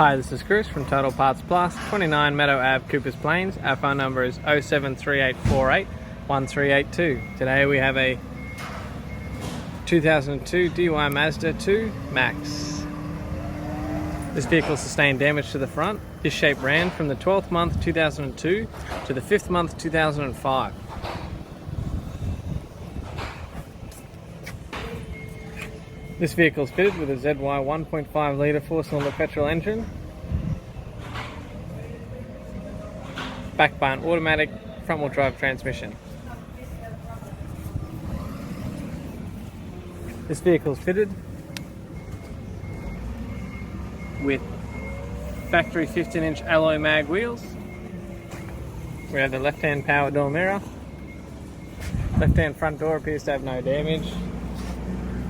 Hi, this is Chris from Total Parts Plus, 29 Meadow Ave, Coopers Plains. Our phone number is 073848 1382. Today we have a 2002 DUI Mazda 2 Max. This vehicle sustained damage to the front. This shape ran from the 12th month 2002 to the 5th month 2005. This vehicle is fitted with a ZY 1.5 litre 4-cylinder petrol engine, backed by an automatic front-wheel drive transmission. This vehicle is fitted with factory 15-inch alloy mag wheels. We have the left-hand power door mirror. Left-hand front door appears to have no damage.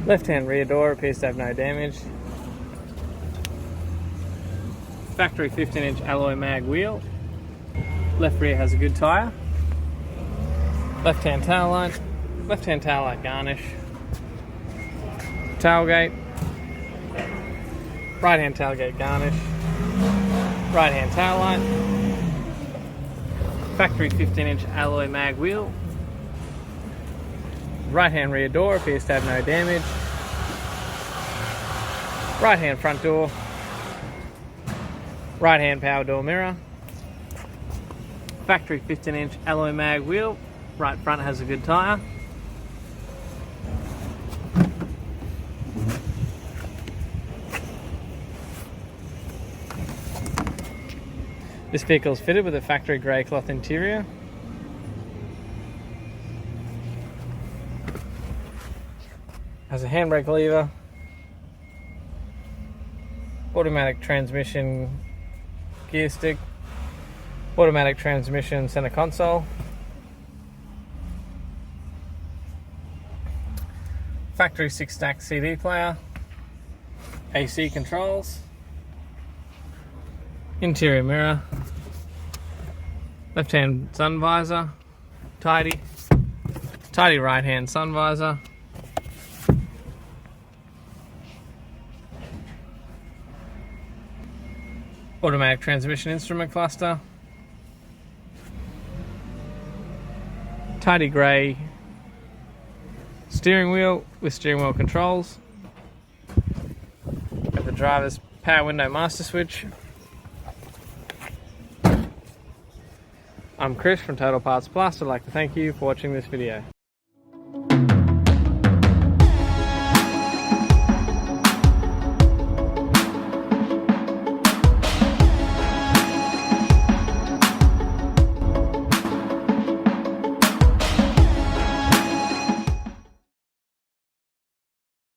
Left-hand rear door appears to have no damage. Factory 15-inch alloy mag wheel. Left rear has a good tyre. Left-hand taillight. Left-hand taillight garnish. Tailgate. Right-hand tailgate garnish. Right-hand taillight. Factory 15-inch alloy mag wheel. Right-hand rear door appears to have no damage. Right-hand front door. Right-hand power door mirror. Factory 15-inch alloy mag wheel. Right front has a good tyre. This vehicle is fitted with a factory grey cloth interior. Has a handbrake lever, automatic transmission gear stick, automatic transmission center console, factory 6-stack CD player, AC controls, interior mirror, left-hand sun visor, tidy right-hand sun visor, automatic transmission instrument cluster, tidy grey steering wheel with steering wheel controls, got the driver's power window master switch. I'm Chris from Total Parts Plus. I'd like to thank you for watching this video.